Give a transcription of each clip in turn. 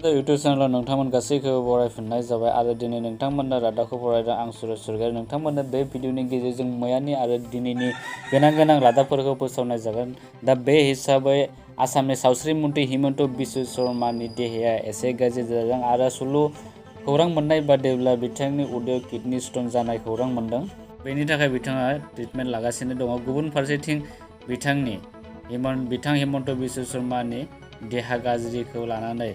YouTube चेनेलाव नोंथांमोन गासैखौबो बरायफिननाय जाबाय आरो दिनै नोंथांमोननो रादाबखौ फरायदों आं सुरेश सरगयारि। नोंथांमोननो बे भिडिअनि गेजेरजों मैयानि आरो दिनैनि गोनां रादाबफोरखौ फोसावनाय जागोन। दा बे हिसाबै आसामनि सावस्रि मन्त्रि हिमन्त बिश्व शर्मानि देहाया एसे गाज्रि जादों आरो सुलु खौरां मोननाय बादिब्ला बिथांनि उदैयाव किडनि स्टन जानाय खौरां मोनदों। बेनि थाखाय बिथाङा ट्रिटमेन्ट लागासिनो दङ। गुबुन फारसेथिं बिथां हिमन्त बिश्व शर्मानि देहा गाज्रिखौ लानानै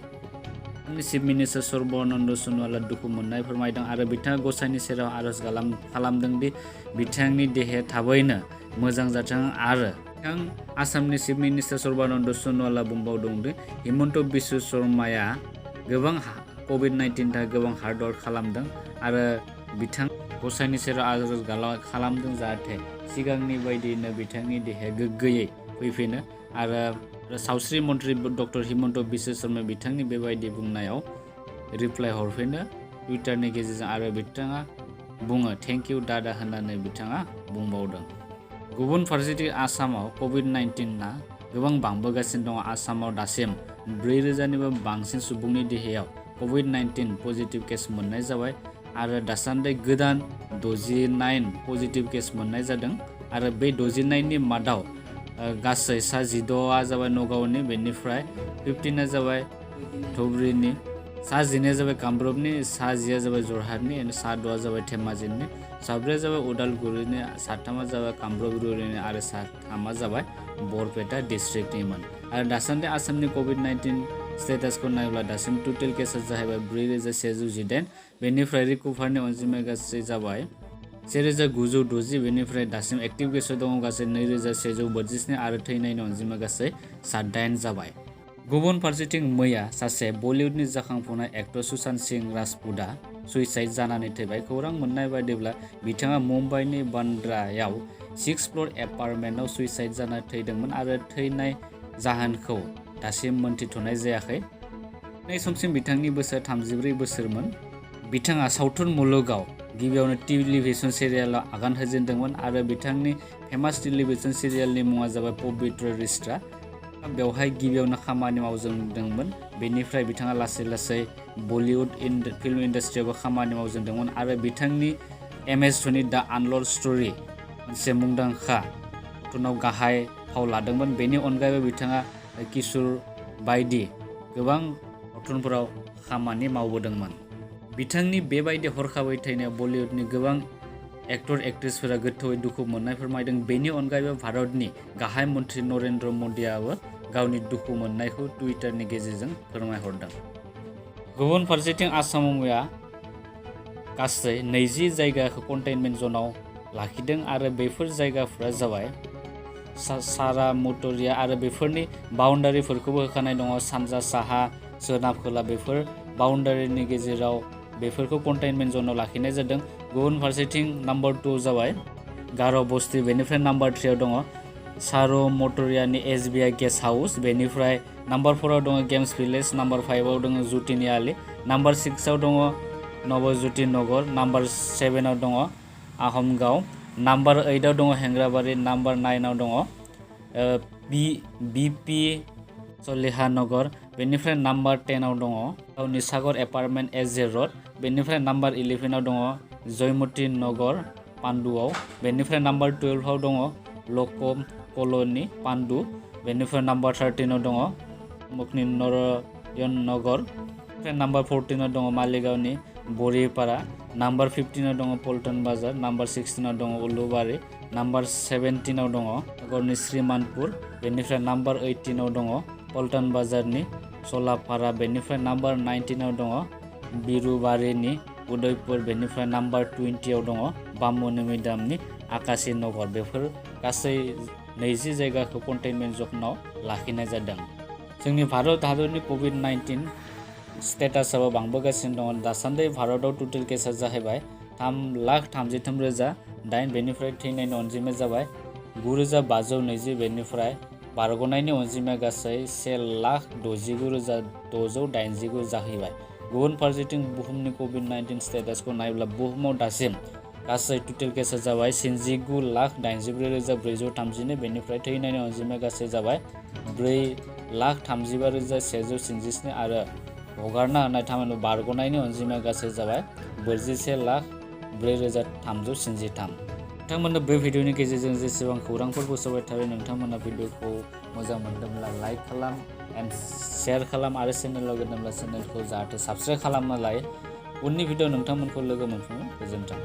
चिफ मिनिस्टार सर्बानन्द सन'वाला दुखु मोननाय फोरमायदों आरो बिथाङा गसाइनि सेराव आरज खालामदों दि बिथांनि देहाया थाबैनो मोजां जाथों आरो आसामनि चिफ मिनिस्टार सर्बानन्द सन'वाला बुंबावदों दि हिमन्त बिश्व शर्माया गोबां कभिड-19 थाखाय गोबां हार्ड वर्क खालामदों आरो बिथां गसाइनि सेराव आरज खालामदों जाहाथे सिगांनि बायदियैनो बिथांनि देहाया गोग्गोयै फैफिनो आरो सावस्रि मन्त्रि डक्टर हिमन्त बिश्व शर्माया बिथांनि बेबायदि बुंनायाव रिप्लाइ हरफिनो टुइटारनि गेजेरजों आरो बिथाङा बुङो थेंक इउ दादा होननानै बिथाङा बुंबावदों। गुबुन फारसेथिं आसामाव कभिड-19आ गोबां बांबोगासिनो दङ। आसामाव दासिम 4,000निबो बांसिन सुबुंनि देहायाव कभिड-19 पजिटिभ केस मोननाय जाबाय आरो दासान्दि गोदान 69 पजिटिभ केस मोननाय जादों आरो बे 69नि मादाव गासै 16आ जाबाय नगावनि, बेनिफ्राय 15आ जाबाय धुबुरीनि, 11आ जाबाय कामरुपनि, 10आ जाबाय जरहाटनि, 12आ जाबाय धेमाजिनि, 14आ जाबाय उदालगुरिनि, 13आ जाबाय कामरुप रुरेलनि आरो 13आ जाबाय बरपेटा डिस्ट्रिक्टनिमोन। आरो दासान्दि आसामनि कभिड-19 स्टेटासखौ नायोब्ला दासिम टटेल केसा जाहैबाय 4,118, बेनिफ्राय रिकभारनि अनजिमाया गासै जाबाय 1,960, बेनिफ्राय दासिम एक्टिभ केसआव दङ गासै 2,147 आरो थैनायनि अनजिमा गासै 7 जाबाय। गुबुन फारसेथिं मैया सासे बलिउडनि जाखांफुनाय एक्टर सुशांत सिंह राजपुतआ सुइसाइड जानानै थैबाय। खौरां मोननाय बायदिब्ला बिथाङा मुम्बाइनि बान्द्रायाव 6th फ्ल'र एपार्टमेन्टआव सुइसाइड जाना थैदोंमोन आरो थैनाय जाहोनखौ दासिम मोनथिथ'नाय जायाखै। थैनाय समसिम बिथांनि बैसोआ 34 बोसोरमोन। बिथाङा सावथुन मुलुगाव गिबियावनो टेलिभिजन सिरियालाव आगान होजेनदोंमोन आरो बिथांनि फेमास टेलिभिजन सिरियालनि मुङा जाबाय पवित्र रिश्ता। बेवहाय गिबियावनो खामानि मावजेनदोंमोन। बेनिफ्राय बिथाङा लासै बलिउड फिल्म इन्डास्ट्रियावबो खामानि मावजेनदोंमोन आरो बिथांनि MS धोनी दा आनटल्ड स्ट'री मोनसे मुंदांखा सावथुनाव गाहाय फाव लादोंमोन। बेनि अनगायैबो बिथाङा किशोर बायदि गोबां सावथुनफोराव खामानि मावबोदोंमोन। बिथांनि बेबायदि हरखाबै थैनायाव बलिउडनि गोबां एक्टर एक्ट्रेसफोरा गोथौयै दुखु मोननाय फोरमायदों। बेनि अनगायैबो भारतनि गाहाय मन्त्रि नरेन्द्र मदिआबो गावनि दुखु मोननायखौ टुइटारनि गेजेरजों फोरमायहरदों। गुबुन फारसेथिं आसामाव मैया गासै 20 जायगाखौ कन्टेनमेन्ट ज'नाव लाखिदों आरो बेफोर जायगाफोरा जाबाय सारामुटरिया आरो बेफोरनि बाउन्डारिफोरखौबो होखानाय दङ सानजा, साहा, सोनाब, खोला। बेफोर बाउन्डारिनि गेजेराव बेफोरखौ कन्टेनमेन्ट ज'नाव लाखिनाय जादों। गुबुन फारसेथिं नाम्बार 2 जाबाय गार' बस्ति, बेनिफ्राय नाम्बार 3आव दङ सारामुटरियानि SBI गेस्ट हाउस, बेनिफ्राय नाम्बार 4आव दङ गेम्स भिलेज, नाम्बार 5आव दङ जुटिनि आलि, नाम्बार 6आव दङ नवज्योति नगर, नाम्बार 7आव दङ आहमगाव, नाम्बार 8आव दङ हेंग्राबारि, नाम्बार 9आव दङ BP सलिहा नगर, बेनिफ्राय नाम्बार 10आव दङ गावनि सागर एपार्टमेन्ट SJ रड, बेनिफ्राय नाम्बार 11आव दङ जयमती नगर पान्डुआव, बेनिफ्राय नाम्बार 12आव दङ लकम कल'नि पान्डु, बेनिफ्राय नाम्बार 13आव दङ मुक्ति नारायण नगर, बेनिफ्राय नाम्बार 14आव दङ मालिगावनि बरिपारा, नाम्बार 15आव दङ पल्टन बाजार, नाम्बार 16आव दङ उलुबारि, नाम्बार 17आव दङ नगरनि श्रीमानपुर, बेनिफ्राय नाम्बार 18आव दङ पल्टन बाजारनि सलापारा, बेनिफ्राय नाम्बार 19आव दङ बिरुबारिनि उदयपुर, बेनिफ्राय नाम्बार 20आव दङ बामुनि मैदामनि आकाशी नगर। बेफोर गासै 20 जायगाखौ कन्टेनमेन्ट ज'नाव लाखिनाय जादों। जोंनि भारत हादरनि कभिड-19 स्टेटासआबो बांबोगासिनो दङ। दासान्दि भारतआव टटेल केसा जाहैबाय 3,33,008, बेनिफ्राय थैनायनि अनजिमाया जाबाय 9,520, बेनिफ्राय बारग'नायनि अनजिमाया गासै 1,69,689 जाहैबाय। गुबुन फारसेथिं बुहुमनि कभिड-19 स्टेटासखौ नायोब्ला बुहुमाव दासिम गासै टटेल केसा जाबाय 69,84,432, बेनिफ्राय थैनायनि अनजिमाया गासै जाबाय 4,35,167 आरो हगारना होनाय थामहिनबा बारग'नायनि अनजिमाया गासै जाबाय 41,04,393। नोंथांमोननो बे भिडिअनि गेजेरजों जेसेबां खौरांफोर फोसावबाय थाबाय, नोंथांमोना भिडिअखौ मोजां मोनदोंब्ला लाइक खालाम एन्ड शेयार खालाम आरो चेनेलाव गोदानब्ला चेनेलखौ जाहाथे साबस्क्राइब खालामना लायो। उननि भिडिअ नोंथांमोनखौ लोगो मोनफिनो। गोजोन्थों।